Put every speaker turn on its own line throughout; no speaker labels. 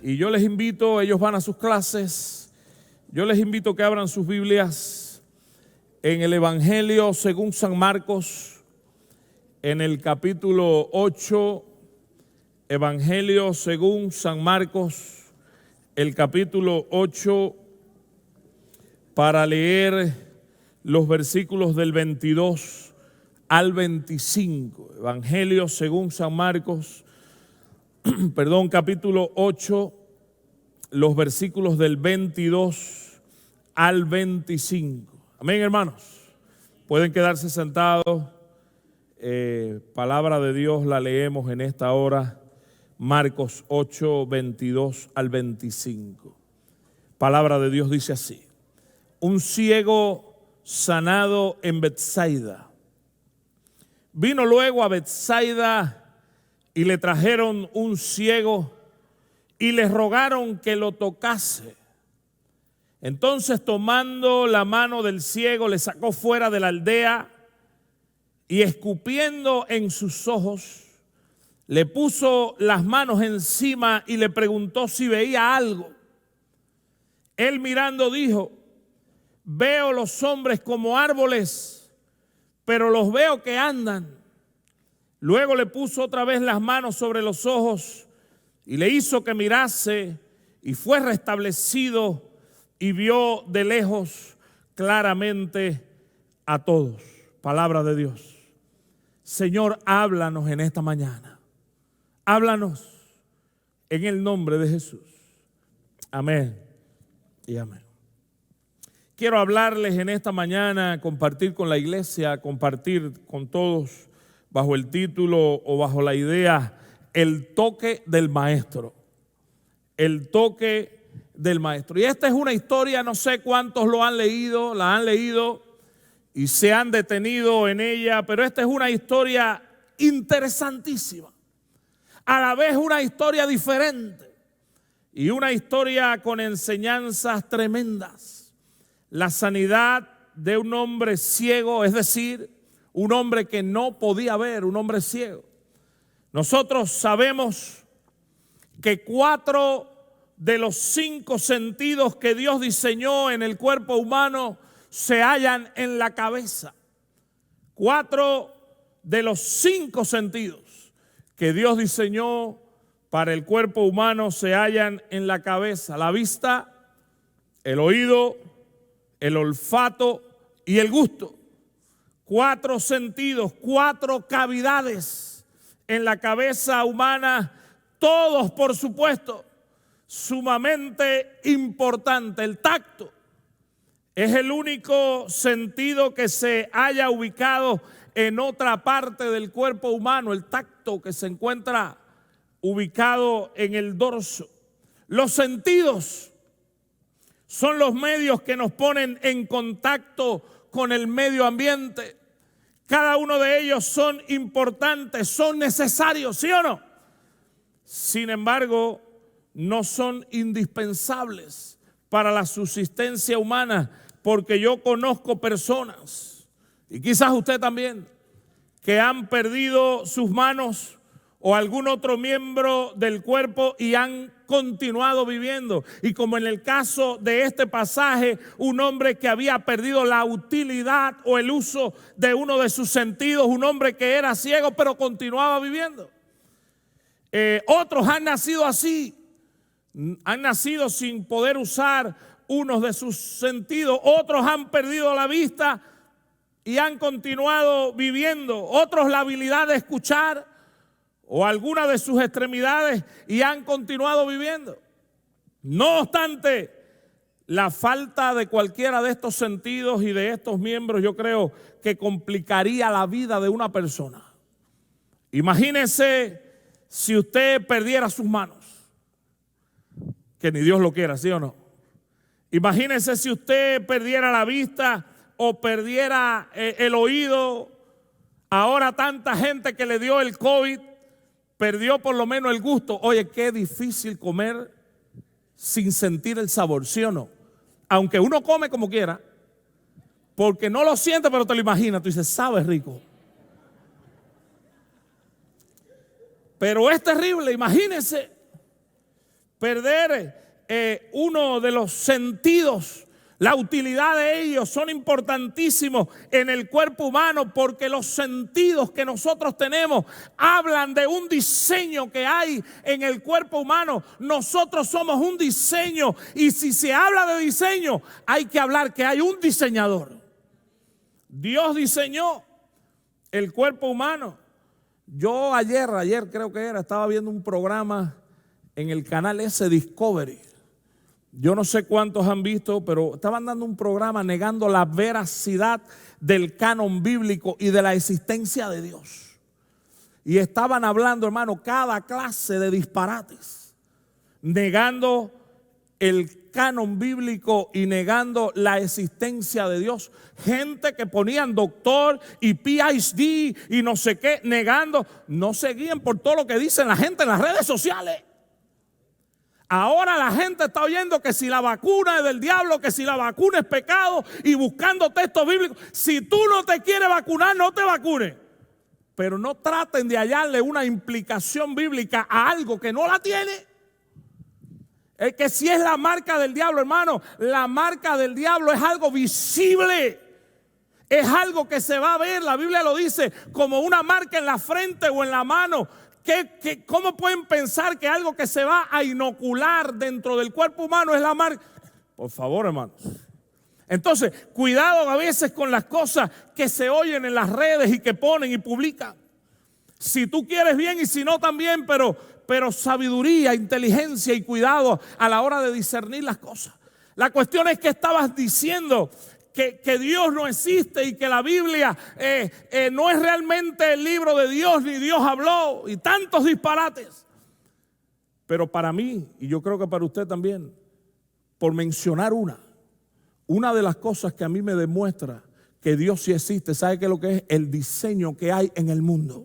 Y yo les invito, ellos van a sus clases, yo les invito que abran sus Biblias en el Evangelio según San Marcos, en el capítulo 8, Evangelio según San Marcos, el capítulo 8, para leer los versículos del 22 al 25. Evangelio según San Marcos, capítulo 8, los versículos del 22 al 25. Amén, hermanos. Pueden quedarse sentados. Palabra de Dios la leemos en esta hora. Marcos 8, 22 al 25. Palabra de Dios dice así: un ciego sanado en Betsaida. Vino luego a Betsaida y le trajeron un ciego y le rogaron que lo tocase. Entonces, tomando la mano del ciego, le sacó fuera de la aldea y escupiendo en sus ojos, le puso las manos encima y le preguntó si veía algo. Él mirando dijo: veo los hombres como árboles, pero los veo que andan. Luego le puso otra vez las manos sobre los ojos y le hizo que mirase, y fue restablecido y vio de lejos claramente a todos. Palabra de Dios. Señor, háblanos en esta mañana. Háblanos en el nombre de Jesús. Amén y amén. Quiero hablarles en esta mañana, compartir con la iglesia, compartir con todos bajo el título o bajo la idea: el toque del maestro. El toque del maestro. Y esta es una historia, no sé cuántos la han leído y se han detenido en ella, pero esta es una historia interesantísima. A la vez una historia diferente y una historia con enseñanzas tremendas. La sanidad de un hombre ciego, es decir, un hombre que no podía ver, un hombre ciego. Nosotros sabemos que 4 de los 5 sentidos que Dios diseñó en el cuerpo humano se hallan en la cabeza. 4 de los 5 sentidos que Dios diseñó para el cuerpo humano se hallan en la cabeza: la vista, el oído, el olfato y el gusto. 4 sentidos, 4 cavidades en la cabeza humana, todos, por supuesto, sumamente importante. El tacto es el único sentido que se haya ubicado en otra parte del cuerpo humano, el tacto que se encuentra ubicado en el dorso. Los sentidos son los medios que nos ponen en contacto con el medio ambiente. Cada uno de ellos son importantes, son necesarios, ¿sí o no? Sin embargo, no son indispensables para la subsistencia humana, porque yo conozco personas, y quizás usted también, que han perdido sus manos o algún otro miembro del cuerpo y han continuado viviendo. Y como en el caso de este pasaje, un hombre que había perdido la utilidad o el uso de uno de sus sentidos, un hombre que era ciego pero continuaba viviendo. Otros han nacido así, han nacido sin poder usar unos de sus sentidos. Otros han perdido la vista y han continuado viviendo. Otros la habilidad de escuchar o alguna de sus extremidades y han continuado viviendo. No obstante, la falta de cualquiera de estos sentidos y de estos miembros, yo creo que complicaría la vida de una persona. Imagínese si usted perdiera sus manos, que ni Dios lo quiera, ¿sí o no? Imagínese si usted perdiera la vista o perdiera el oído. Ahora tanta gente que le dio el COVID perdió por lo menos el gusto. Oye, qué difícil comer sin sentir el sabor, ¿sí o no? Aunque uno come como quiera, porque no lo siente, pero te lo imaginas. Tú dices, sabe rico. Pero es terrible, imagínense perder uno de los sentidos. La utilidad de ellos son importantísimos en el cuerpo humano, porque los sentidos que nosotros tenemos hablan de un diseño que hay en el cuerpo humano. Nosotros somos un diseño, y si se habla de diseño, hay que hablar que hay un diseñador. Dios diseñó el cuerpo humano. Yo ayer creo que estaba viendo un programa en el canal ese Discovery. Yo no sé cuántos han visto, pero estaban dando un programa negando la veracidad del canon bíblico y de la existencia de Dios. Y estaban hablando, hermano, cada clase de disparates, negando el canon bíblico y negando la existencia de Dios. Gente que ponían doctor y PhD y no sé qué, negando. No se guíen por todo lo que dicen la gente en las redes sociales. Ahora la gente está oyendo que si la vacuna es del diablo, que si la vacuna es pecado, y buscando textos bíblicos. Si tú no te quieres vacunar, no te vacunes. Pero no traten de hallarle una implicación bíblica a algo que no la tiene. Es que si es la marca del diablo, hermano, la marca del diablo es algo visible. Es algo que se va a ver. La Biblia lo dice como una marca en la frente o en la mano. ¿Cómo pueden pensar que algo que se va a inocular dentro del cuerpo humano es la marca? Por favor, hermanos. Entonces, cuidado a veces con las cosas que se oyen en las redes y que ponen y publican. Si tú quieres bien y si no también, pero sabiduría, inteligencia y cuidado a la hora de discernir las cosas. La cuestión es que estabas diciendo que Dios no existe y que la Biblia no es realmente el libro de Dios, ni Dios habló, y tantos disparates. Pero para mí, y yo creo que para usted también, por mencionar una de las cosas que a mí me demuestra que Dios sí existe, ¿sabe qué es lo que es? El diseño que hay en el mundo.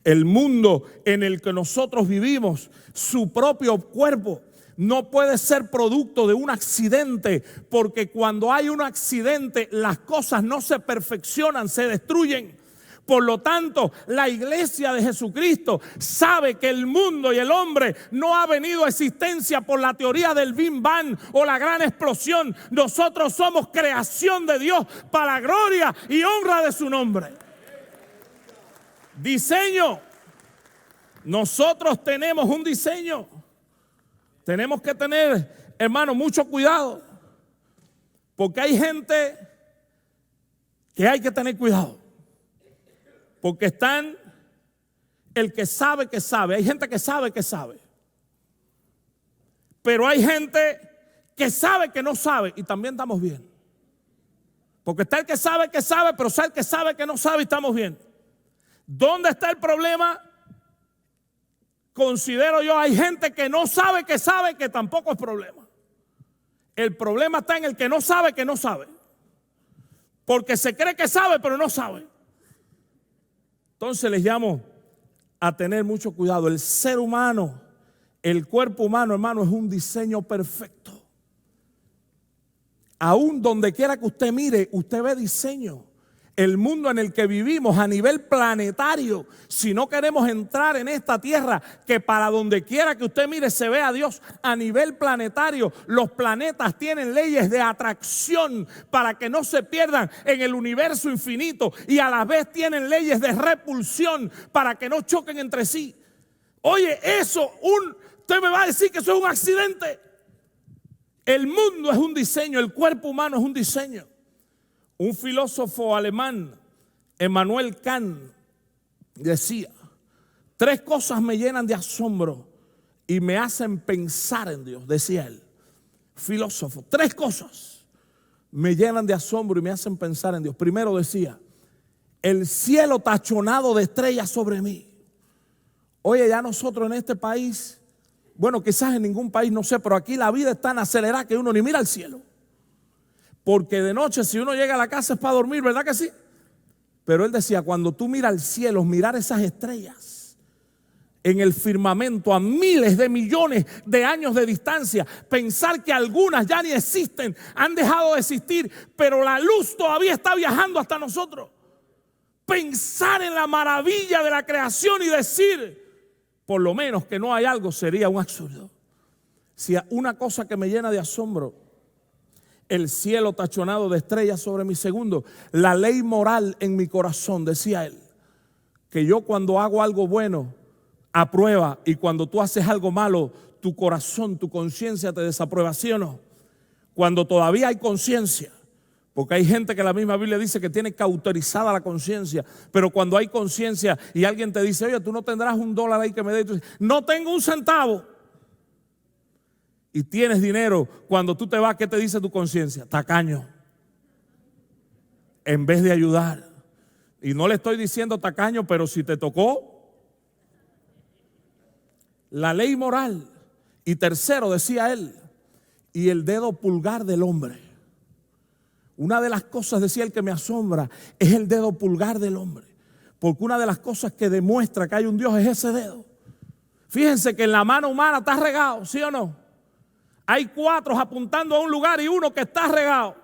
El mundo en el que nosotros vivimos, su propio cuerpo, no puede ser producto de un accidente, porque cuando hay un accidente las cosas no se perfeccionan, se destruyen. Por lo tanto, la iglesia de Jesucristo sabe que el mundo y el hombre no ha venido a existencia por la teoría del Big Bang o la gran explosión. Nosotros somos creación de Dios para la gloria y honra de su nombre. Diseño. Nosotros tenemos un diseño. Tenemos que tener, hermano, mucho cuidado, porque hay gente que hay que tener cuidado, porque están el que sabe, hay gente que sabe, pero hay gente que sabe que no sabe, y también estamos bien, porque está el que sabe, pero está el que sabe que no sabe y estamos bien. ¿Dónde está el problema? Considero yo, hay gente que no sabe, que tampoco es problema. El problema está en el que no sabe, porque se cree que sabe, pero no sabe. Entonces les llamo a tener mucho cuidado. El ser humano, el cuerpo humano, hermano, es un diseño perfecto. Aún donde quiera que usted mire, usted ve diseño. El mundo en el que vivimos a nivel planetario, si no queremos entrar en esta tierra, que para donde quiera que usted mire se ve a Dios, a nivel planetario, los planetas tienen leyes de atracción para que no se pierdan en el universo infinito, y a la vez tienen leyes de repulsión para que no choquen entre sí. Oye, usted me va a decir que eso es un accidente. El mundo es un diseño, el cuerpo humano es un diseño. Un filósofo alemán, Immanuel Kant, decía: 3 cosas me llenan de asombro y me hacen pensar en Dios, decía él. Filósofo, 3 cosas me llenan de asombro y me hacen pensar en Dios. Primero decía: el cielo tachonado de estrellas sobre mí. Oye, ya nosotros en este país, bueno, quizás en ningún país, no sé, pero aquí la vida es tan acelerada que uno ni mira al cielo. Porque de noche, si uno llega a la casa es para dormir, ¿verdad que sí? Pero él decía, cuando tú miras al cielo, mirar esas estrellas en el firmamento a miles de millones de años de distancia, pensar que algunas ya ni existen, han dejado de existir, pero la luz todavía está viajando hasta nosotros. Pensar en la maravilla de la creación y decir, por lo menos que no hay algo, sería un absurdo. Si una cosa que me llena de asombro, el cielo tachonado de estrellas sobre mi segundo, la ley moral en mi corazón, decía él, que yo cuando hago algo bueno, aprueba, y cuando tú haces algo malo, tu corazón, tu conciencia te desaprueba, ¿sí o no? Cuando todavía hay conciencia, porque hay gente que la misma Biblia dice que tiene cauterizada la conciencia, pero cuando hay conciencia y alguien te dice, oye, tú no tendrás $1 ahí que me dé, tú dices, no tengo un centavo, y tienes dinero, cuando tú te vas, ¿qué te dice tu conciencia? Tacaño, en vez de ayudar. Y no le estoy diciendo tacaño, pero si te tocó, la ley moral. Y tercero, decía él, y el dedo pulgar del hombre. Una de las cosas, decía él, que me asombra es el dedo pulgar del hombre. Porque una de las cosas que demuestra que hay un Dios es ese dedo. Fíjense que en la mano humana está regado, ¿sí o no? Hay 4 apuntando a un lugar y uno que está regado.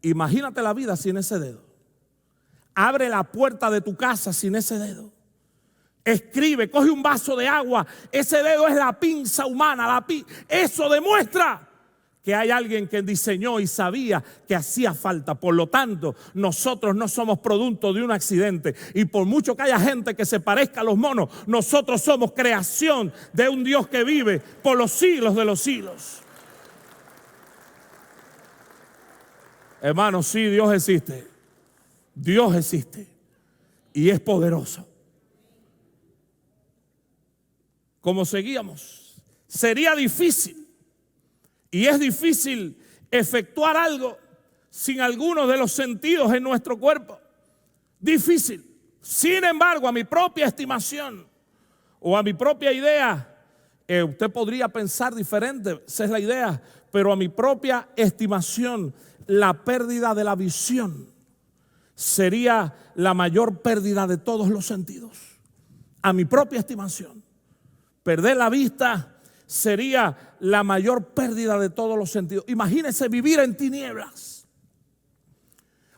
Imagínate la vida sin ese dedo. Abre la puerta de tu casa sin ese dedo. Escribe, coge un vaso de agua. Ese dedo es la pinza humana. Eso demuestra que hay alguien que diseñó y sabía que hacía falta. Por lo tanto, nosotros no somos producto de un accidente. Y por mucho que haya gente que se parezca a los monos, nosotros somos creación de un Dios que vive por los siglos de los siglos. Hermanos, sí, Dios existe. Dios existe y es poderoso. Como seguíamos, sería difícil y es difícil efectuar algo sin algunos de los sentidos en nuestro cuerpo. Difícil. Sin embargo, a mi propia estimación o a mi propia idea, usted podría pensar diferente, esa es la idea, pero a mi propia estimación, la pérdida de la visión sería la mayor pérdida de todos los sentidos. A mi propia estimación, perder la vista sería la mayor pérdida de todos los sentidos. Imagínese vivir en tinieblas.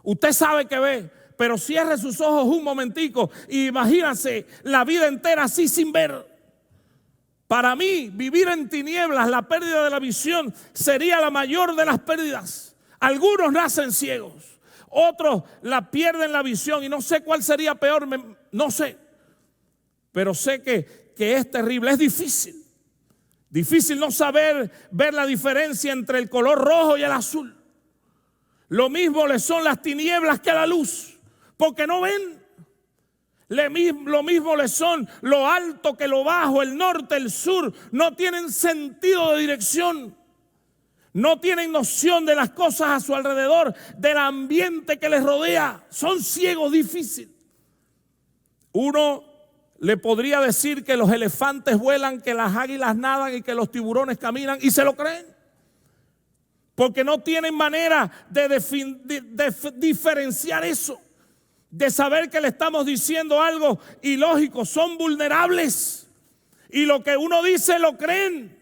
Usted sabe que ve, pero cierre sus ojos un momentico y imagínese la vida entera así sin ver. Para mí, vivir en tinieblas, la pérdida de la visión sería la mayor de las pérdidas. Algunos nacen ciegos. Otros la pierden la visión y no sé cuál sería peor, no sé. Pero sé que es terrible, es difícil. Difícil no saber ver la diferencia entre el color rojo y el azul. Lo mismo le son las tinieblas que la luz, porque no ven. Lo mismo le son lo alto que lo bajo, el norte, el sur. No tienen sentido de dirección. No tienen noción de las cosas a su alrededor, del ambiente que les rodea. Son ciegos, difícil. Uno le podría decir que los elefantes vuelan, que las águilas nadan y que los tiburones caminan y se lo creen. Porque no tienen manera de diferenciar eso, de saber que le estamos diciendo algo ilógico. Son vulnerables y lo que uno dice lo creen.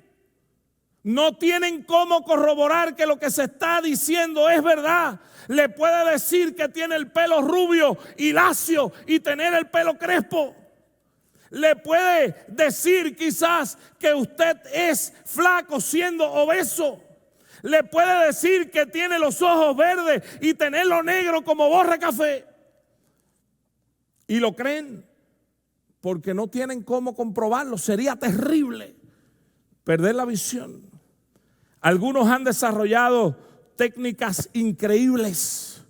No tienen cómo corroborar que lo que se está diciendo es verdad. Le puede decir que tiene el pelo rubio y lacio y tener el pelo crespo. Le puede decir quizás que usted es flaco siendo obeso. Le puede decir que tiene los ojos verdes y tenerlo negro como borra café. Y lo creen porque no tienen cómo comprobarlo. Sería terrible perder la visión. Algunos han desarrollado técnicas increíbles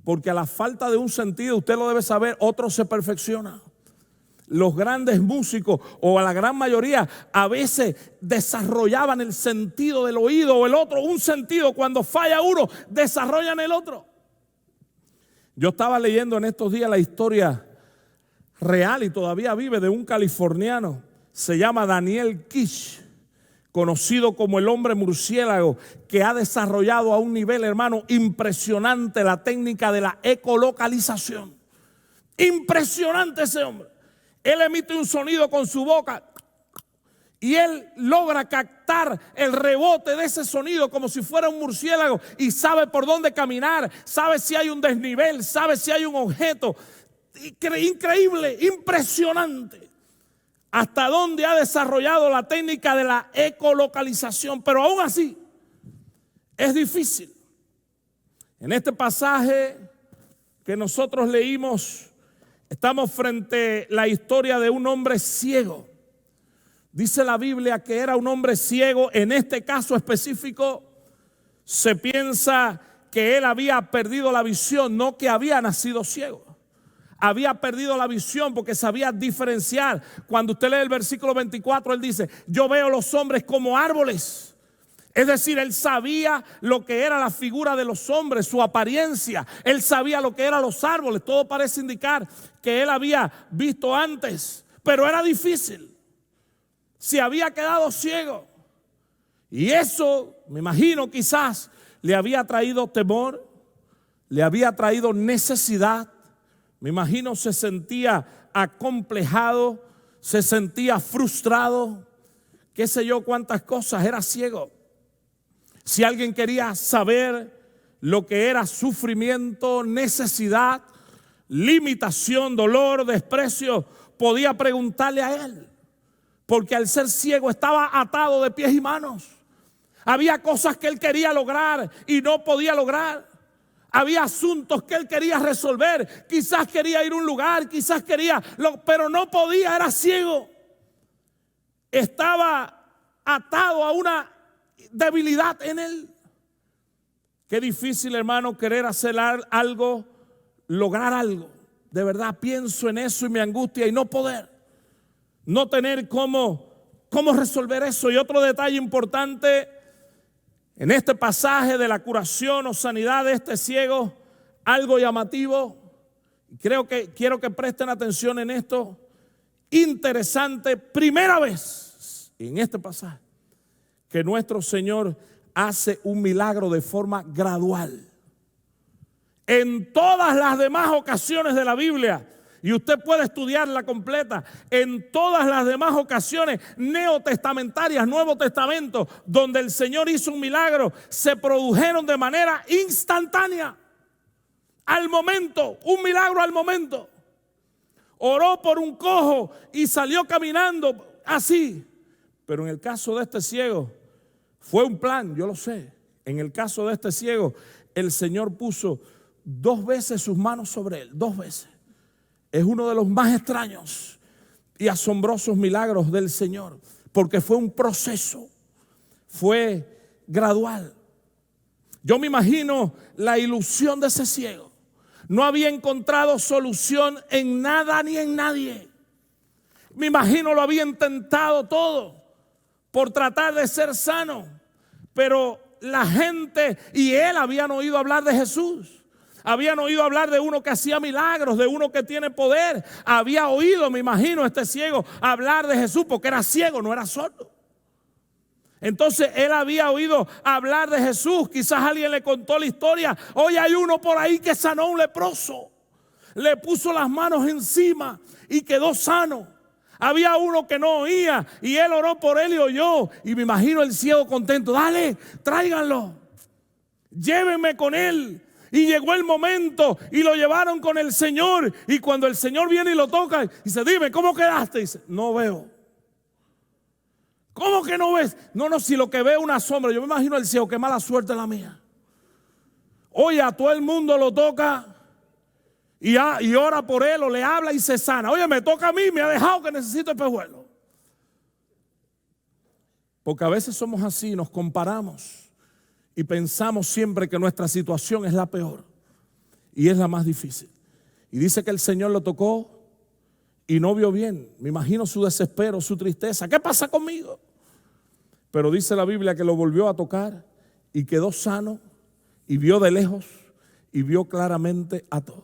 porque a la falta de un sentido, usted lo debe saber, otros se perfeccionan. Los grandes músicos, o a la gran mayoría, a veces desarrollaban el sentido del oído o el otro, un sentido. Cuando falla uno, desarrollan el otro. Yo estaba leyendo en estos días la historia real y todavía vive de un californiano. Se llama Daniel Kish, conocido como el hombre murciélago, que ha desarrollado a un nivel, hermano, impresionante la técnica de la ecolocalización. Impresionante ese hombre. Él emite un sonido con su boca y él logra captar el rebote de ese sonido como si fuera un murciélago y sabe por dónde caminar, sabe si hay un desnivel, sabe si hay un objeto. Increíble, impresionante. hasta dónde ha desarrollado la técnica de la ecolocalización, pero aún así es difícil. En este pasaje que nosotros leímos, estamos frente a la historia de un hombre ciego. Dice la Biblia que era un hombre ciego. En este caso específico se piensa que él había perdido la visión, no que había nacido ciego. Había perdido la visión porque sabía diferenciar. Cuando usted lee el versículo 24, él dice: yo veo los hombres como árboles. Es decir, él sabía lo que era la figura de los hombres, su apariencia. Él sabía lo que eran los árboles. Todo parece indicar que él había visto antes, pero era difícil. Se había quedado ciego. Y eso, me imagino, quizás le había traído temor, le había traído necesidad. Me imagino se sentía acomplejado, se sentía frustrado, qué sé yo cuántas cosas, era ciego. Si alguien quería saber lo que era sufrimiento, necesidad, limitación, dolor, desprecio, podía preguntarle a él. Porque al ser ciego estaba atado de pies y manos. Había cosas que él quería lograr y no podía lograr. Había asuntos que él quería resolver. Quizás quería ir a un lugar, quizás quería, pero no podía, era ciego. Estaba atado a una debilidad en él. Qué difícil, hermano, querer hacer algo, lograr algo. De verdad pienso en eso y me angustia y no poder. No tener cómo resolver eso. Y otro detalle importante en este pasaje de la curación o sanidad de este ciego, algo llamativo, quiero que presten atención en esto, interesante, primera vez en este pasaje que nuestro Señor hace un milagro de forma gradual. En todas las demás ocasiones de la Biblia, y usted puede estudiarla completa, en todas las demás ocasiones neotestamentarias, Nuevo Testamento, donde el Señor hizo un milagro, se produjeron de manera instantánea, al momento, un milagro al momento. Oró por un cojo y salió caminando así. Pero en el caso de este ciego, fue un plan, yo lo sé. En el caso de este ciego, el Señor puso 2 veces sus manos sobre él, 2 veces. Es uno de los más extraños y asombrosos milagros del Señor, porque fue un proceso, fue gradual. Yo me imagino la ilusión de ese ciego. No había encontrado solución en nada ni en nadie. Me imagino lo había intentado todo por tratar de ser sano, pero la gente y él habían oído hablar de Jesús. Habían oído hablar de uno que hacía milagros, de uno que tiene poder. Había oído, me imagino, este ciego hablar de Jesús porque era ciego, no era sordo. Entonces él había oído hablar de Jesús. Quizás alguien le contó la historia. Hoy hay uno por ahí que sanó a un leproso. Le puso las manos encima y quedó sano. Había uno que no oía y él oró por él y oyó. Y me imagino el ciego contento. Dale, tráiganlo. Llévenme con él. Y llegó el momento y lo llevaron con el Señor. Y cuando el Señor viene y lo toca, dice: dime, ¿cómo quedaste? Y dice: no veo. ¿Cómo que no ves? No, si lo que veo es una sombra. Yo me imagino el ciego, qué mala suerte la mía. Oye, a todo el mundo lo toca y ora por él o le habla y se sana. Oye, me toca a mí, me ha dejado que necesito espejuelo. Porque a veces somos así, nos comparamos. Y pensamos siempre que nuestra situación es la peor y es la más difícil. Y dice que el Señor lo tocó y no vio bien. Me imagino su desespero, su tristeza. ¿Qué pasa conmigo? Pero dice la Biblia que lo volvió a tocar y quedó sano y vio de lejos y vio claramente a todos.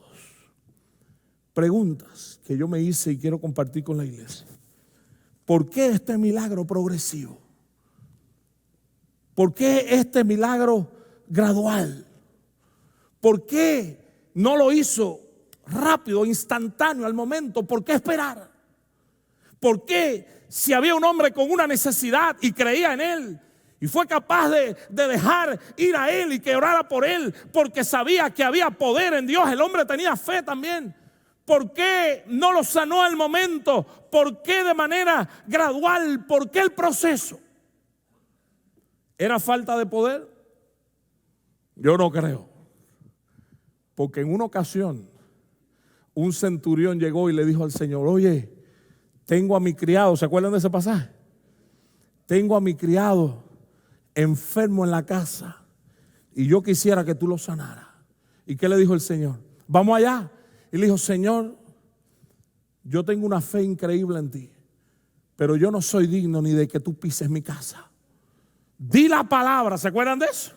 Preguntas que yo me hice y quiero compartir con la iglesia. ¿Por qué este milagro progresivo? ¿Por qué este milagro gradual? ¿Por qué no lo hizo rápido, instantáneo, al momento? ¿Por qué esperar? ¿Por qué si había un hombre con una necesidad y creía en él y fue capaz de dejar ir a él y que orara por él porque sabía que había poder en Dios? El hombre tenía fe también. ¿Por qué no lo sanó al momento? ¿Por qué de manera gradual? ¿Por qué el proceso? ¿Era falta de poder? Yo no creo. Porque en una ocasión un centurión llegó y le dijo al Señor: oye, tengo a mi criado, ¿se acuerdan de ese pasaje? Tengo a mi criado enfermo en la casa y yo quisiera que tú lo sanaras. ¿Y qué le dijo el Señor? Vamos allá. Y le dijo: Señor, yo tengo una fe increíble en ti, pero yo no soy digno ni de que tú pises mi casa. Di la palabra, ¿se acuerdan de eso?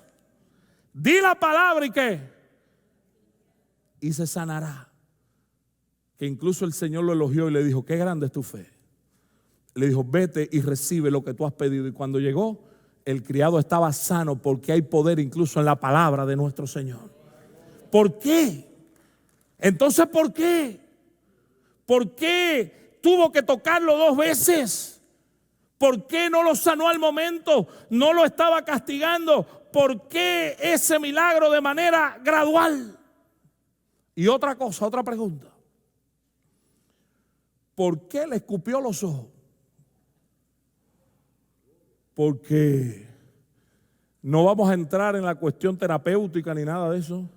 Di la palabra y ¿qué? Y se sanará. Que incluso el Señor lo elogió y le dijo: qué grande es tu fe. Le dijo: vete y recibe lo que tú has pedido. Y cuando llegó, el criado estaba sano, porque hay poder incluso en la palabra de nuestro Señor. ¿Por qué? Entonces, ¿por qué? ¿Por qué tuvo que tocarlo 2 veces? ¿Por qué no lo sanó al momento? ¿No lo estaba castigando? ¿Por qué ese milagro de manera gradual? Y otra cosa, otra pregunta: ¿por qué le escupió los ojos? Porque no vamos a entrar en la cuestión terapéutica ni nada de eso,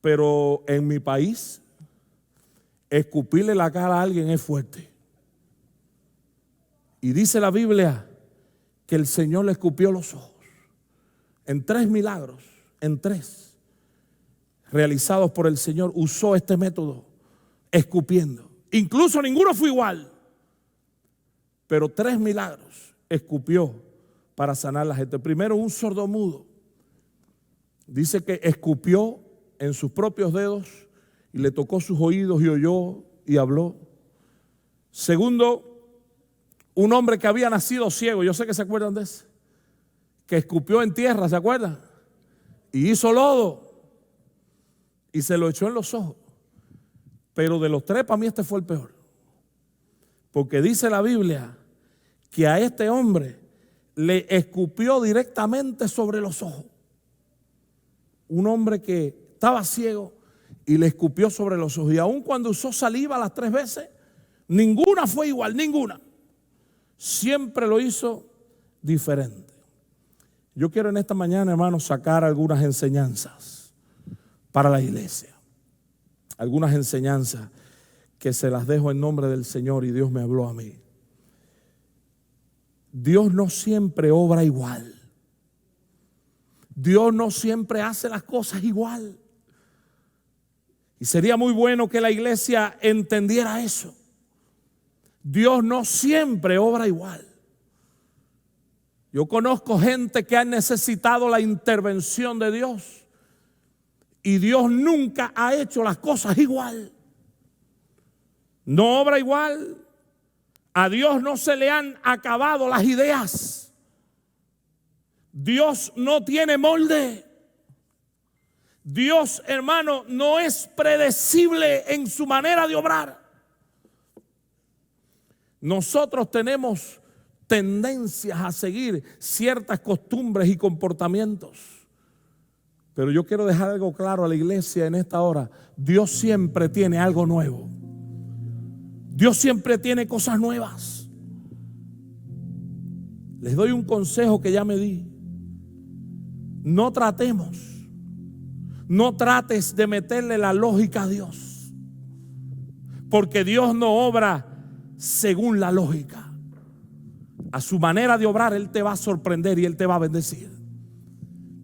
pero en mi país escupirle la cara a alguien es fuerte. Y dice la Biblia que el Señor le escupió los ojos en 3 milagros, en 3 realizados por el Señor. Usó este método, escupiendo. Incluso ninguno fue igual, pero 3 milagros escupió para sanar a la gente. Primero, un sordomudo. Dice que escupió en sus propios dedos y le tocó sus oídos y oyó y habló. Segundo, un hombre que había nacido ciego, yo sé que se acuerdan de ese, que escupió en tierra, ¿se acuerdan? Y hizo lodo y se lo echó en los ojos. Pero de los 3, para mí este fue el peor, porque dice la Biblia que a este hombre le escupió directamente sobre los ojos. Un hombre que estaba ciego y le escupió sobre los ojos. Y aun cuando usó saliva las 3 veces, ninguna fue igual, ninguna. Siempre lo hizo diferente. Yo quiero en esta mañana, hermanos, sacar algunas enseñanzas para la iglesia. Algunas enseñanzas que se las dejo en nombre del Señor, y Dios me habló a mí. Dios no siempre obra igual. Dios no siempre hace las cosas igual. Y sería muy bueno que la iglesia entendiera eso. Dios no siempre obra igual. Yo conozco gente que ha necesitado la intervención de Dios y Dios nunca ha hecho las cosas igual. No obra igual. A Dios no se le han acabado las ideas. Dios no tiene molde. Dios, hermano, no es predecible en su manera de obrar. Nosotros tenemos tendencias a seguir ciertas costumbres y comportamientos. Pero yo quiero dejar algo claro a la iglesia en esta hora. Dios siempre tiene algo nuevo. Dios siempre tiene cosas nuevas. Les doy un consejo que ya me di. No trates de meterle la lógica a Dios, porque Dios no obra según la lógica. A su manera de obrar Él te va a sorprender y Él te va a bendecir.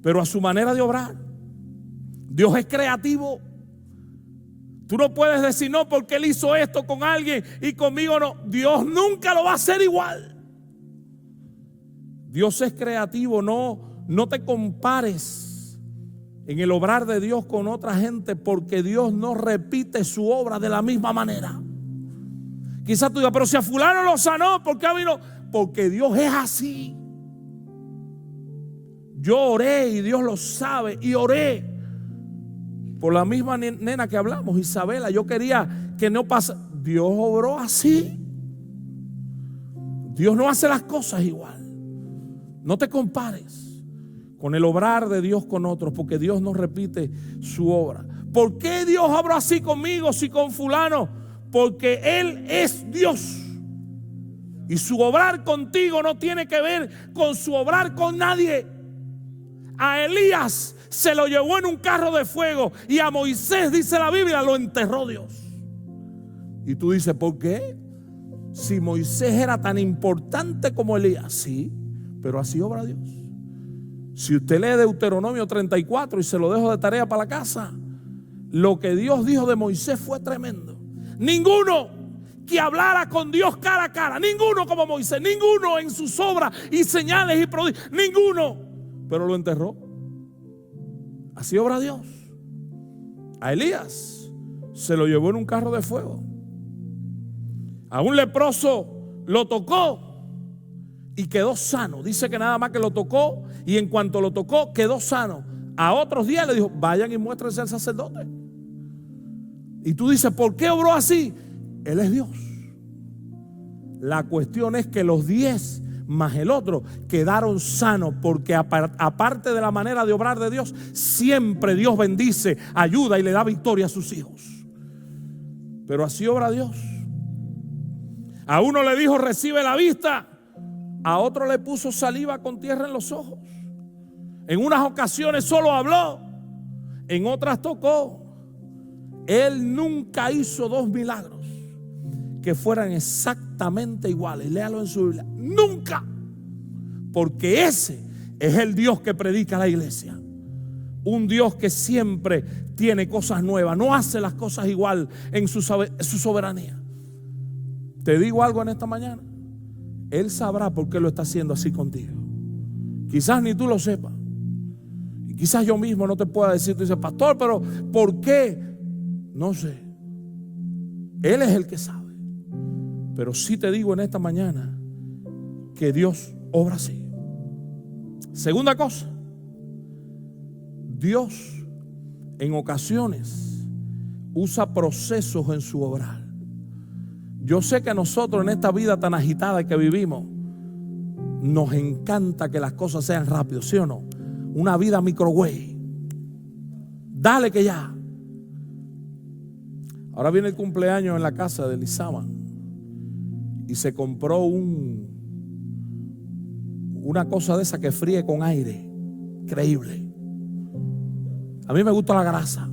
Pero a su manera de obrar, Dios es creativo. Tú no puedes decir no porque Él hizo esto con alguien y conmigo no. Dios nunca lo va a hacer igual. Dios es creativo. No te compares en el obrar de Dios con otra gente, porque Dios no repite su obra de la misma manera. Quizás tú digas, pero si a fulano lo sanó, ¿por qué a mí no? Porque Dios es así. Yo oré y Dios lo sabe, y oré por la misma nena que hablamos, Isabela. Yo quería que no pasara. Dios obró así. Dios no hace las cosas igual. No te compares con el obrar de Dios con otros, porque Dios no repite su obra. ¿Por qué Dios obró así conmigo, si con fulano? Porque Él es Dios. Y su obrar contigo no tiene que ver con su obrar con nadie. A Elías se lo llevó en un carro de fuego, y a Moisés, dice la Biblia, lo enterró Dios. Y tú dices, ¿por qué? Si Moisés era tan importante como Elías. Sí, pero así obra Dios. Si usted lee Deuteronomio 34, y se lo dejo de tarea para la casa, lo que Dios dijo de Moisés fue tremendo. Ninguno que hablara con Dios cara a cara, ninguno como Moisés, ninguno en sus obras y señales y prodigios, ninguno, pero lo enterró. Así obra Dios. A Elías se lo llevó en un carro de fuego. A un leproso lo tocó y quedó sano. Dice que nada más que lo tocó, y en cuanto lo tocó quedó sano. A otros días le dijo, vayan y muéstrense al sacerdote. Y tú dices, ¿por qué obró así? Él es Dios. La cuestión es que los 10 más el otro quedaron sanos, porque aparte de la manera de obrar de Dios, siempre Dios bendice, ayuda y le da victoria a sus hijos. Pero así obra Dios. A uno le dijo, recibe la vista. A otro le puso saliva con tierra en los ojos. En unas ocasiones solo habló, en otras tocó. Él nunca hizo 2 milagros que fueran exactamente iguales. Léalo en su Biblia. Nunca. Porque ese es el Dios que predica la iglesia. Un Dios que siempre tiene cosas nuevas. No hace las cosas igual en su soberanía. Te digo algo en esta mañana. Él sabrá por qué lo está haciendo así contigo. Quizás ni tú lo sepas. Y quizás yo mismo no te pueda decir. Tú dices, pastor, pero ¿por qué? No sé. Él es el que sabe. Pero sí te digo en esta mañana que Dios obra así. Segunda cosa, Dios en ocasiones usa procesos en su obrar. Yo sé que a nosotros en esta vida tan agitada que vivimos nos encanta que las cosas sean rápido, ¿sí o no? Una vida microwave. Dale que ya. Ahora viene el cumpleaños en la casa de Lizama y se compró una cosa de esa que fríe con aire. Increíble. A mí me gusta la grasa,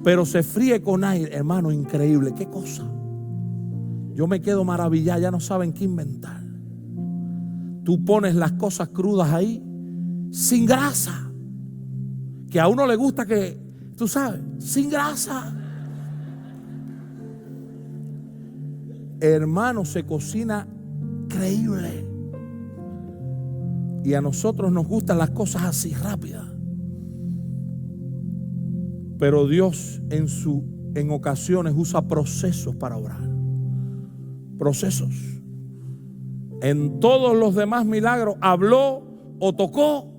pero se fríe con aire, hermano, increíble. ¿Qué cosa? Yo me quedo maravillado, ya no saben qué inventar. Tú pones las cosas crudas ahí, sin grasa, que a uno le gusta que, tú sabes, sin grasa. Hermano, se cocina increíble. Y a nosotros nos gustan las cosas así rápidas. Pero Dios en ocasiones usa procesos para obrar. Procesos. En todos los demás milagros habló o tocó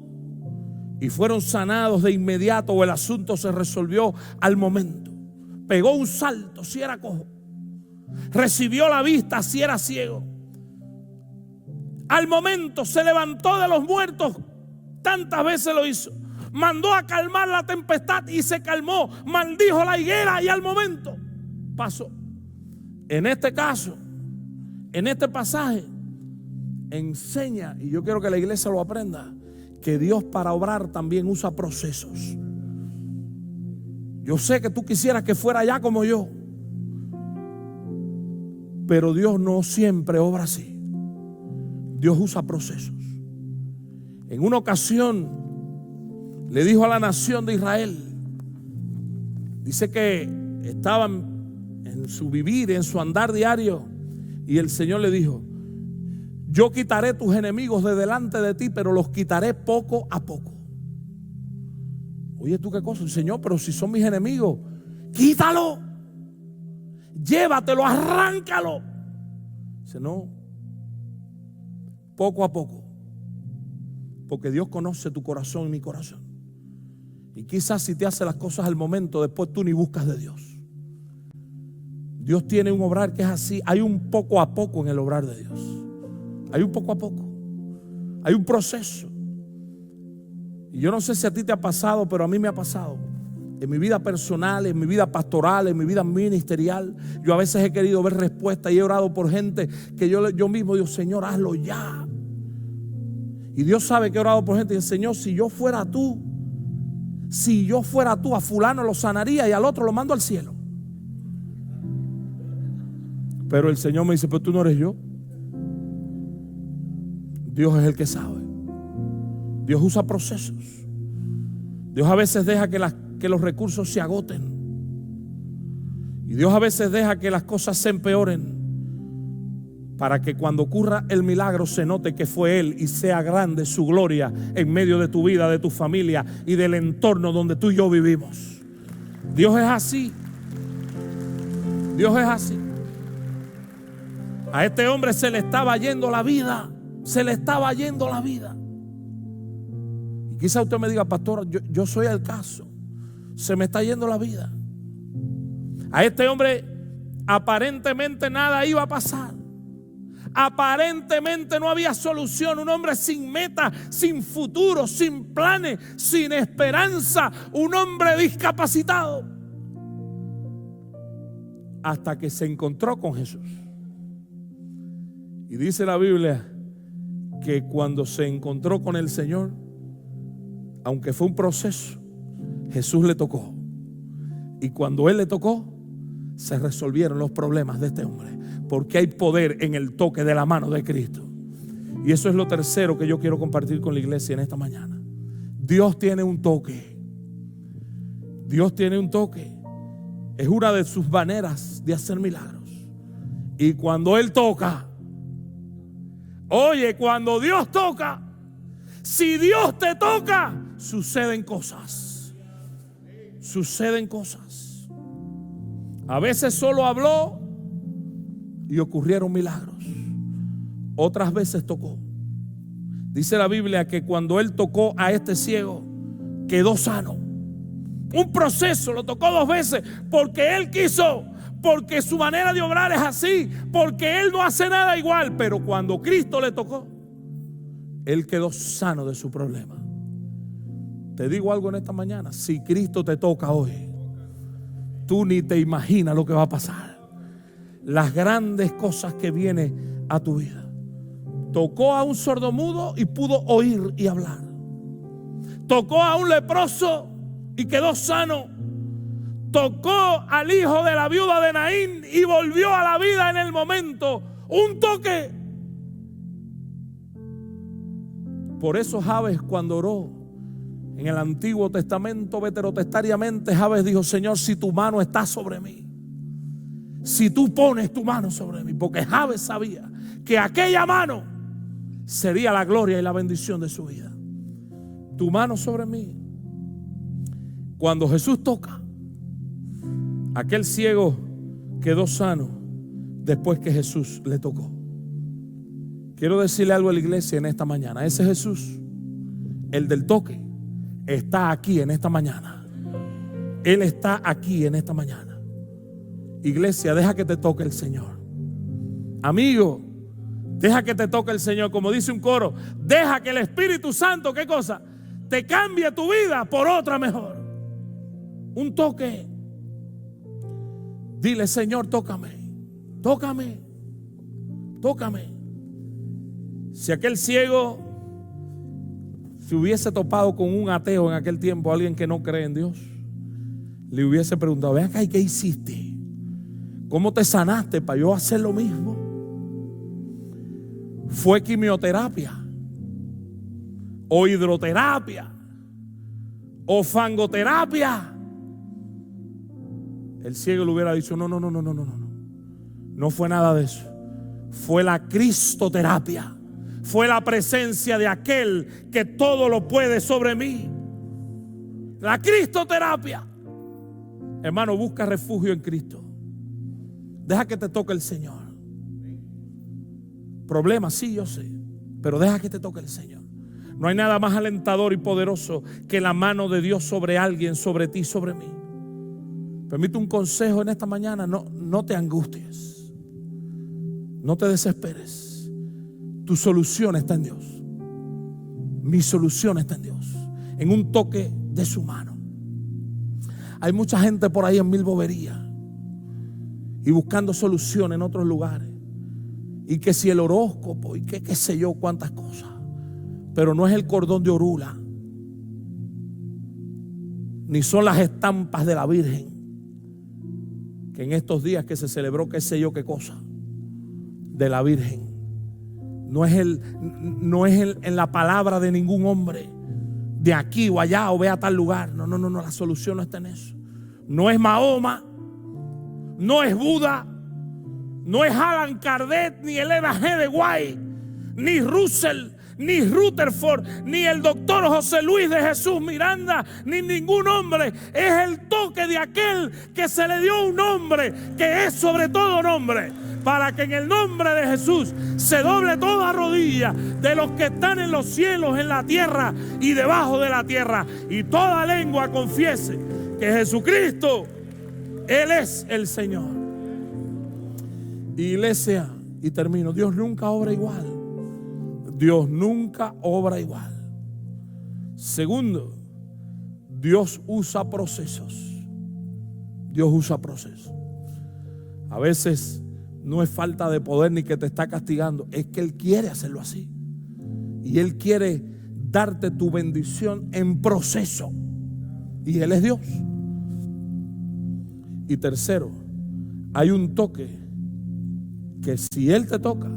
y fueron sanados de inmediato, o el asunto se resolvió al momento. Pegó un salto si era cojo. Recibió la vista si era ciego. Al momento se levantó de los muertos. Tantas veces lo hizo. Mandó a calmar la tempestad y se calmó. Maldijo la higuera y al momento pasó. En este caso, en este pasaje, enseña, y yo quiero que la iglesia lo aprenda, que Dios para obrar también usa procesos. Yo sé que tú quisieras que fuera ya como yo, pero Dios no siempre obra así. Dios usa procesos. En una ocasión le dijo a la nación de Israel, dice que estaban en su vivir, en su andar diario, y el Señor le dijo, yo quitaré tus enemigos de delante de ti, pero los quitaré poco a poco. Oye, ¿tú qué cosa? Señor, pero si son mis enemigos, quítalo, llévatelo, arráncalo. Dice, no, poco a poco, porque Dios conoce tu corazón y mi corazón. Y quizás si te hace las cosas al momento, después tú ni buscas de Dios. Dios tiene un obrar que es así. Hay un poco a poco en el obrar de Dios. Hay un poco a poco. Hay un proceso. Y yo no sé si a ti te ha pasado, pero a mí me ha pasado. En mi vida personal, en mi vida pastoral, en mi vida ministerial, yo a veces he querido ver respuesta y he orado por gente que yo mismo digo, Señor, hazlo ya. Y Dios sabe que he orado por gente y dice, Señor, si yo fuera tú, a fulano lo sanaría y al otro lo mando al cielo. Pero el Señor me dice, pero tú no eres yo. Dios es el que sabe. Dios usa procesos. Dios a veces deja que los recursos se agoten. Y Dios a veces deja que las cosas se empeoren para que cuando ocurra el milagro se note que fue Él y sea grande su gloria en medio de tu vida, de tu familia y del entorno donde tú y yo vivimos. Dios es así. Dios es así. A este hombre se le estaba yendo la vida. Se le estaba yendo la vida. Y quizá usted me diga, pastor, yo soy el caso. Se me está yendo la vida. A este hombre aparentemente nada iba a pasar. Aparentemente no había solución. Un hombre sin meta, sin futuro, sin planes, sin esperanza. Un hombre discapacitado. Hasta que se encontró con Jesús. Y dice la Biblia que cuando se encontró con el Señor, aunque fue un proceso, Jesús le tocó. Y cuando Él le tocó, se resolvieron los problemas de este hombre. Porque hay poder en el toque de la mano de Cristo. Y eso es lo tercero que yo quiero compartir con la iglesia en esta mañana. Dios tiene un toque. Dios tiene un toque. Es una de sus maneras de hacer milagros. Y cuando Él toca, oye, cuando Dios toca, si Dios te toca, suceden cosas. Suceden cosas. A veces solo habló y ocurrieron milagros. Otras veces tocó. Dice la Biblia que cuando Él tocó a este ciego, quedó sano. Un proceso, lo tocó 2 veces porque Él quiso, porque su manera de obrar es así, porque Él no hace nada igual. Pero cuando Cristo le tocó, Él quedó sano de su problema. Te digo algo en esta mañana, si Cristo te toca hoy, tú ni te imaginas lo que va a pasar. Las grandes cosas que vienen a tu vida. Tocó a un sordomudo y pudo oír y hablar. Tocó a un leproso y quedó sano. Tocó al hijo de la viuda de Naín y volvió a la vida en el momento. Un toque. Por eso Jabes, cuando oró en el Antiguo Testamento, veterotestariamente, Jabes dijo, Señor, si tu mano está sobre mí, si tú pones tu mano sobre mí, porque Jabes sabía que aquella mano sería la gloria y la bendición de su vida. Tu mano sobre mí. Cuando Jesús toca, aquel ciego quedó sano después que Jesús le tocó. Quiero decirle algo a la iglesia en esta mañana. Ese Jesús, el del toque, está aquí en esta mañana. Él está aquí en esta mañana. Iglesia, deja que te toque el Señor. Amigo, deja que te toque el Señor. Como dice un coro, deja que el Espíritu Santo, ¿qué cosa? Te cambie tu vida por otra mejor. Un toque. Dile, Señor, tócame. Tócame. Tócame. Si aquel ciego se hubiese topado con un ateo en aquel tiempo, alguien que no cree en Dios, le hubiese preguntado, ven acá, ¿y qué hiciste? ¿Cómo te sanaste para yo hacer lo mismo? ¿Fue quimioterapia? ¿O hidroterapia? ¿O fangoterapia? El ciego le hubiera dicho, no. No fue nada de eso. Fue la cristoterapia. Fue la presencia de aquel que todo lo puede sobre mí. La cristoterapia. Hermano, busca refugio en Cristo. Deja que te toque el Señor. Problemas, sí, yo sé, pero deja que te toque el Señor. No hay nada más alentador y poderoso que la mano de Dios sobre alguien, sobre ti, sobre mí. Permite un consejo en esta mañana. No te angusties. No te desesperes. Tu solución está en Dios. Mi solución está en Dios, en un toque de su mano. Hay mucha gente por ahí en mil boberías y buscando solución en otros lugares. Y que si el horóscopo y que qué sé yo cuántas cosas. Pero no es el cordón de Orula, ni son las estampas de la Virgen, que en estos días que se celebró qué sé yo qué cosa de la Virgen. No es en la palabra de ningún hombre de aquí o allá o ve a tal lugar. No, la solución no está en eso. No es Mahoma, no es Buda, no es Alan Kardec, ni Elena G. de White, ni Russell, ni Rutherford, ni el doctor José Luis de Jesús Miranda, ni ningún hombre. Es el toque de aquel que se le dio un nombre que es sobre todo nombre, para que en el nombre de Jesús se doble toda rodilla de los que están en los cielos, en la tierra y debajo de la tierra, y toda lengua confiese que Jesucristo, Él es el Señor. Iglesia, y termino, Dios nunca obra igual. Dios nunca obra igual. Segundo, Dios usa procesos. Dios usa procesos. A veces no es falta de poder ni que te está castigando, es que Él quiere hacerlo así. Y Él quiere darte tu bendición en proceso. Y Él es Dios. Y tercero, hay un toque que si Él te toca,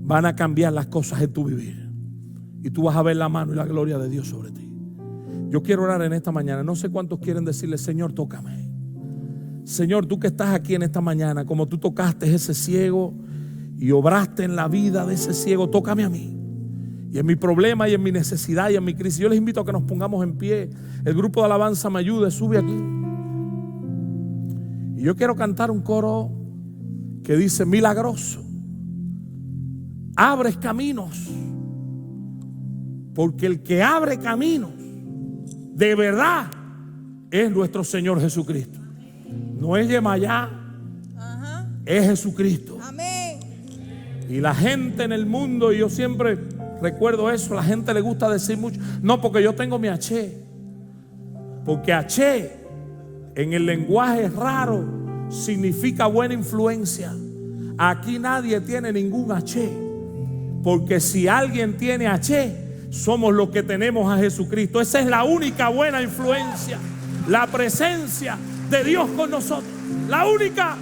van a cambiar las cosas en tu vivir. Y tú vas a ver la mano y la gloria de Dios sobre ti. Yo quiero orar en esta mañana. No sé cuántos quieren decirle: Señor, tócame. Señor, tú que estás aquí en esta mañana, como tú tocaste ese ciego y obraste en la vida de ese ciego, tócame a mí. Y en mi problema y en mi necesidad y en mi crisis. Yo les invito a que nos pongamos en pie. El grupo de alabanza me ayude, sube aquí. Y yo quiero cantar un coro que dice: milagroso, abres caminos, porque el que abre caminos de verdad es nuestro Señor Jesucristo. No es Yemayá, es Jesucristo.
Amén.
Y la gente en el mundo, y yo siempre recuerdo eso, la gente le gusta decir mucho: no, porque yo tengo mi H. Porque H en el lenguaje raro significa buena influencia. Aquí nadie tiene ningún H, porque si alguien tiene H, somos los que tenemos a Jesucristo. Esa es la única buena influencia, la presencia de Dios con nosotros, la única.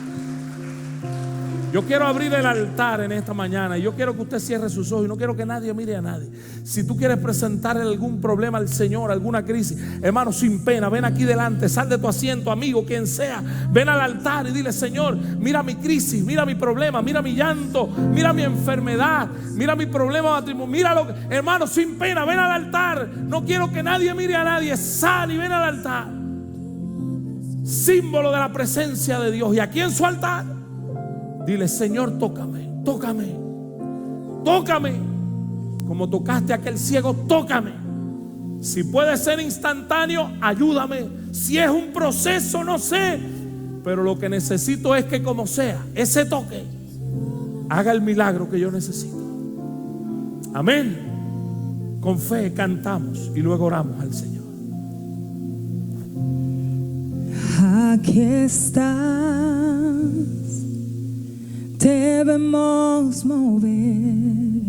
Yo quiero abrir el altar en esta mañana y yo quiero que usted cierre sus ojos y no quiero que nadie mire a nadie. Si tú quieres presentarle algún problema al Señor, alguna crisis, hermano, sin pena, ven aquí delante, sal de tu asiento, amigo, quien sea, ven al altar y dile: Señor, mira mi crisis, mira mi problema, mira mi llanto, mira mi enfermedad, mira mi problema matrimonial, míralo, hermano, sin pena, ven al altar. No quiero que nadie mire a nadie, sal y ven al altar. Símbolo de la presencia de Dios. Y aquí en su altar, dile: Señor, tócame, tócame, tócame. Como tocaste a aquel ciego, tócame. Si puede ser instantáneo, ayúdame. Si es un proceso, no sé. Pero lo que necesito es que, como sea, ese toque haga el milagro que yo necesito. Amén. Con fe cantamos y luego oramos al Señor.
Aquí estás, te vemos mover,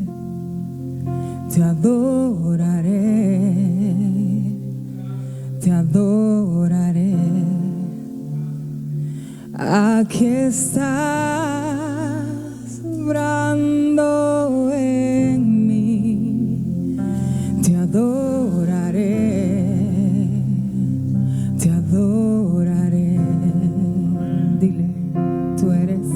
te adoraré, te adoraré. Aquí estás, obrando en mí, te adoraré, te adoraré. Dile: tú eres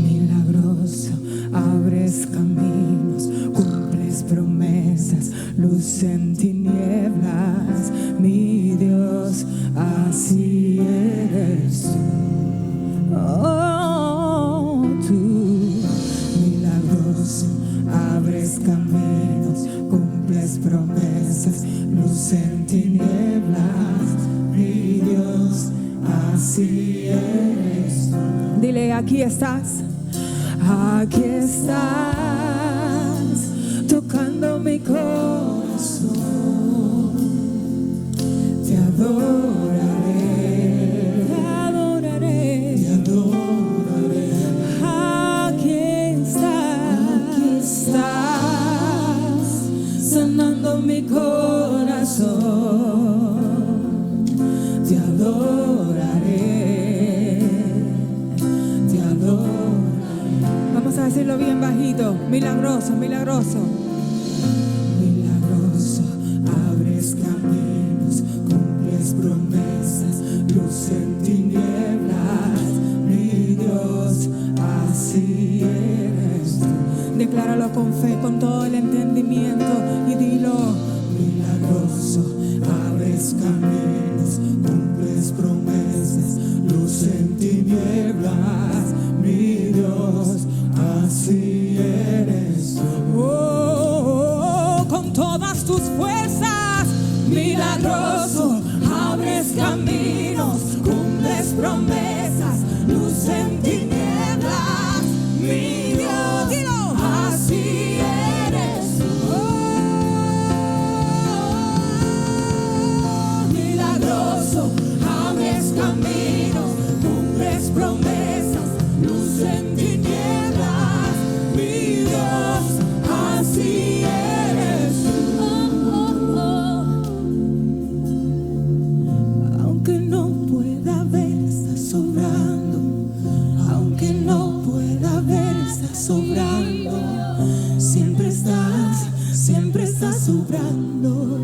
milagroso, abres caminos, cumples promesas, luz en tinieblas, mi Dios, así eres tú. Oh, tú, milagroso, abres caminos, cumples promesas, luz en tinieblas, mi Dios, así eres tú. Dile: aquí estás, tocando mi corazón. Milagroso, milagroso. Milagroso, abres caminos, cumples promesas, luz en tinieblas. Mi Dios, así eres tú. Decláralo con fe, con todo el entendimiento y dilo. Milagroso, abres caminos, cumples promesas, luz en tinieblas. Mi Dios, así eres tú. Con todas tus fuerzas, milagroso, abres caminos, cumples promesas, luz en tinieblas. Mi Dios, dilo, así eres tú. Milagroso, abres caminos, cumples promesas, luz en tinieblas. Mi Dios, así eres tú. Aunque no pueda ver, estás sobrando. Aunque no pueda ver, estás sobrando. Siempre estás sobrando.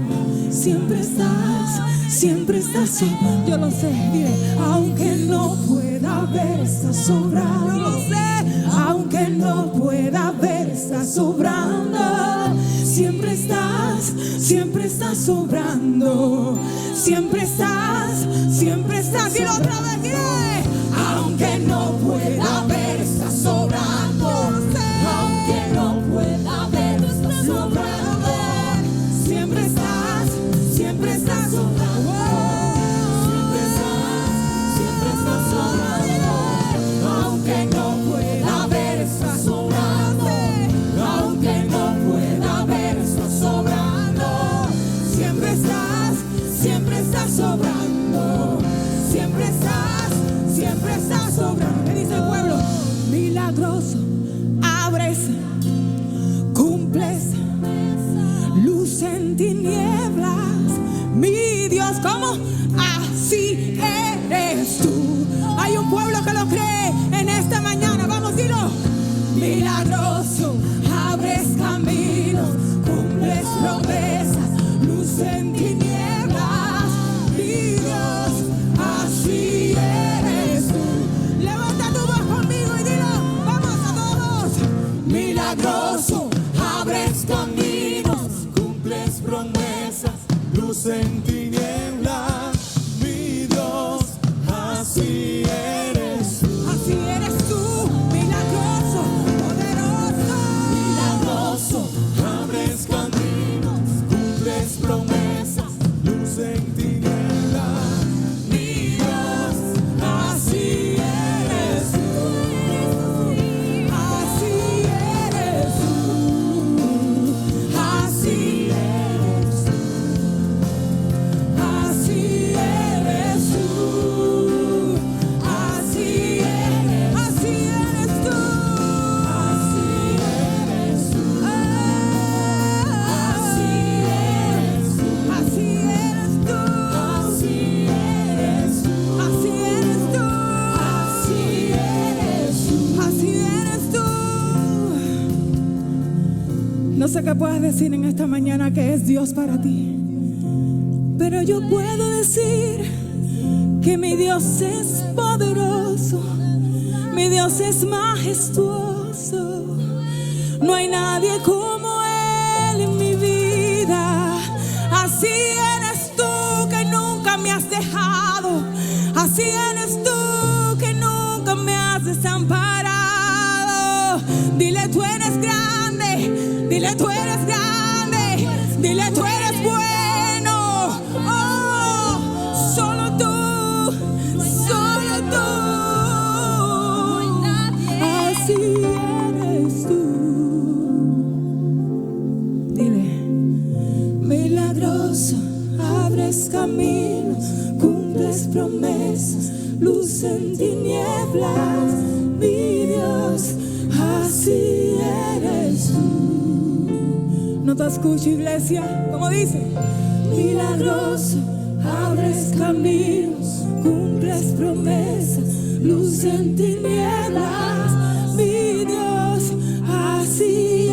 Siempre estás sobrando. Yo lo sé, dile. Aunque no pueda ver, estás sobrando. Yo lo sé. Aunque no pueda ver, estás sobrando. Siempre estás sobrando. Siempre estás. Dilo otra vez, dile. Aunque no pueda ver, estás sobrando. Aunque no pueda ver, estás sobrando. Siempre estás sobrando. Siempre estás sobrando. Aunque no pueda ver, estás sobrando. Aunque no pueda ver, estás sobrando. Siempre estás sobrando. Siempre estás sobrando. Me dice el pueblo, milagroso, abres, cumples, luz en tinieblas. Mi Dios, ¿cómo? Así eres tú. Hay un pueblo que lo cree en esta mañana. Vamos, dilo. Milagroso, abres caminos, cumples promesas, luz en tinieblas. Mi Dios, así eres tú. Levanta tu voz conmigo y dilo. Vamos a todos. Milagroso, abres caminos, cumples promesas, luz en tinieblas. Mi Dios, así eres tú. Así eres tú, milagroso, poderoso. Milagroso, abres caminos, cumples promesas, luz en tinieblas. Mi Dios, así eres tú. Así eres tú. Así eres tú. Así eres tú. Así eres. Así eres tú. Así eres tú. Así eres tú. Así eres tú. Así eres tú. Así eres tú. No sé qué puedas decir en esta mañana que es Dios para ti, pero yo puedo decir que mi Dios es poderoso, mi Dios es majestuoso. No hay nadie como Él en mi vida. Así eres tú que nunca me has dejado. Así eres tú que nunca me has desamparado. Dile, tú eres grande. Dile, tú eres grande. Dile, tú eres bueno. Oh, solo tú. Solo tú. Así eres tú. Dile, milagroso, abres caminos, cumples promesas, luz en tinieblas. Mi Dios, así eres tú. No te escucho, iglesia, ¿cómo dice? Milagroso, abres caminos, cumples promesas, luz en tinieblas. Mi Dios, así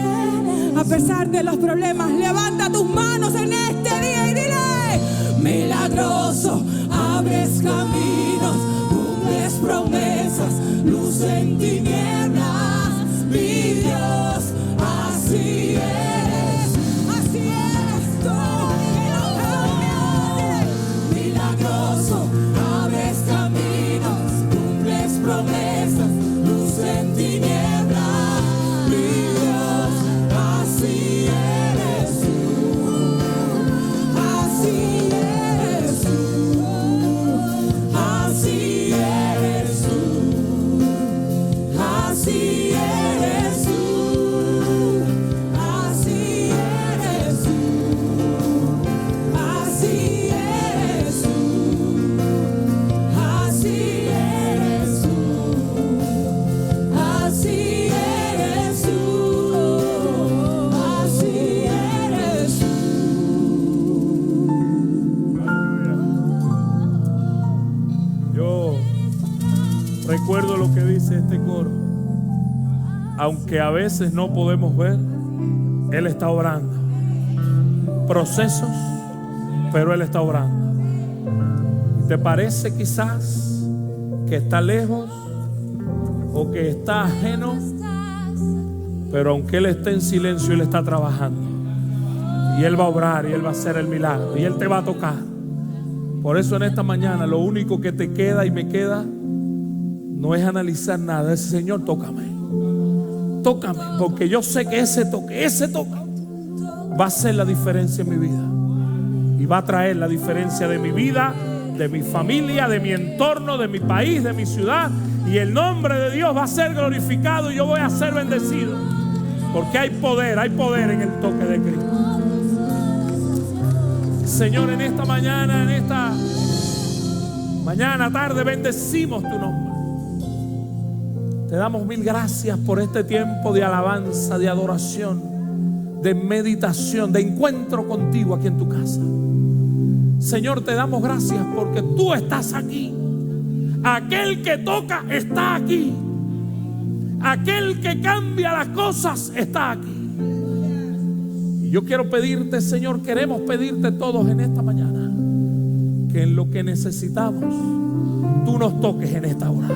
pesar de los problemas, levanta tus manos en este día y dile: milagroso, abres caminos, cumples promesas, luz en tinieblas, mi Dios, así eres tú. Milagroso, abres caminos, cumples promesas, luz en tinieblas, mi Dios, así eres tú, así eres tú, así eres tú, así eres tú, así eres tú, así eres tú, así eres tú, así eres tú, así eres tú.
Yo recuerdo lo que dice este coro. Aunque a veces no podemos ver, Él está obrando. Procesos, pero Él está obrando. ¿Y te parece quizás que está lejos o que está ajeno? Pero aunque Él esté en silencio, Él está trabajando. Y Él va a obrar y Él va a hacer el milagro. Y Él te va a tocar. Por eso en esta mañana lo único que te queda y me queda no es analizar nada. Es: Señor, tócame. Tócame, porque yo sé que ese toque va a hacer la diferencia en mi vida. Y va a traer la diferencia de mi vida, de mi familia, de mi entorno, de mi país, de mi ciudad. Y el nombre de Dios va a ser glorificado y yo voy a ser bendecido. Porque hay poder en el toque de Cristo. Señor, en esta mañana, tarde, bendecimos tu nombre. Te damos mil gracias por este tiempo de alabanza, de adoración, de meditación, de encuentro contigo aquí en tu casa. Señor, te damos gracias porque tú estás aquí. Aquel que toca está aquí. Aquel que cambia las cosas está aquí. Y yo quiero pedirte, Señor, queremos pedirte todos en esta mañana, que en lo que necesitamos, tú nos toques en esta hora.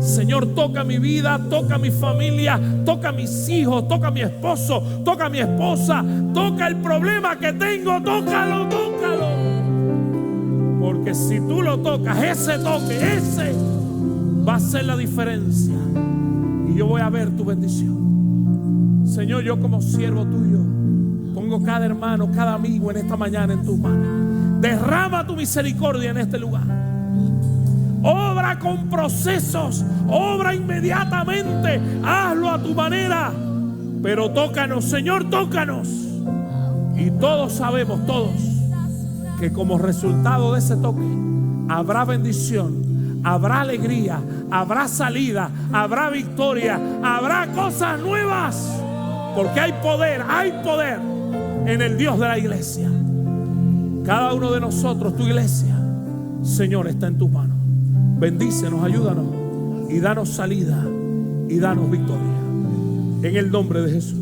Señor, toca mi vida, toca mi familia, toca mis hijos, toca mi esposo, toca mi esposa, toca el problema que tengo, tócalo. Porque si tú lo tocas, ese va a ser la diferencia. Y yo voy a ver tu bendición. Señor, yo como siervo tuyo, pongo cada hermano, cada amigo en esta mañana en tus manos. Derrama tu misericordia en este lugar. Obra con procesos, obra inmediatamente, hazlo a tu manera, pero tócanos, Señor, tócanos. Y todos sabemos, que como resultado de ese toque habrá bendición, habrá alegría, habrá salida, habrá victoria, habrá cosas nuevas, porque hay poder en el Dios de la iglesia. Cada uno de nosotros, tu iglesia, Señor, está en tus manos. Bendícenos, ayúdanos y danos salida y danos victoria. En el nombre de Jesús.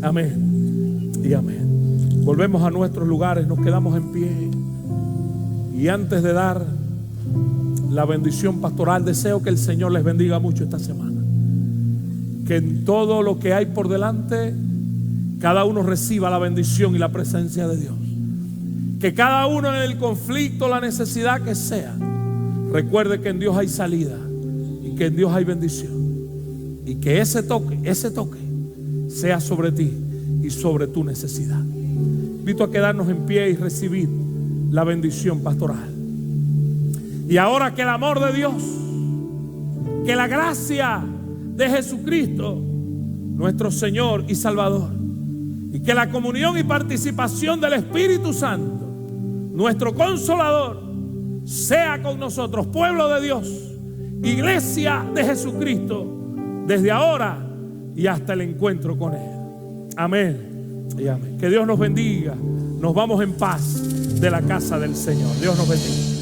Amén y amén. Volvemos a nuestros lugares, nos quedamos en pie. Y antes de dar la bendición pastoral, deseo que el Señor les bendiga mucho esta semana. Que en todo lo que hay por delante, cada uno reciba la bendición y la presencia de Dios. Que cada uno en el conflicto, la necesidad que sea, recuerde que en Dios hay salida y que en Dios hay bendición. Y que ese toque sea sobre ti y sobre tu necesidad. Invito a quedarnos en pie y recibir la bendición pastoral. Y ahora que el amor de Dios, que la gracia de Jesucristo, nuestro Señor y Salvador, y que la comunión y participación del Espíritu Santo, nuestro Consolador, sea con nosotros, pueblo de Dios, iglesia de Jesucristo, desde ahora y hasta el encuentro con Él. Amén y amén. Que Dios nos bendiga. Nos vamos en paz de la casa del Señor. Dios nos bendiga.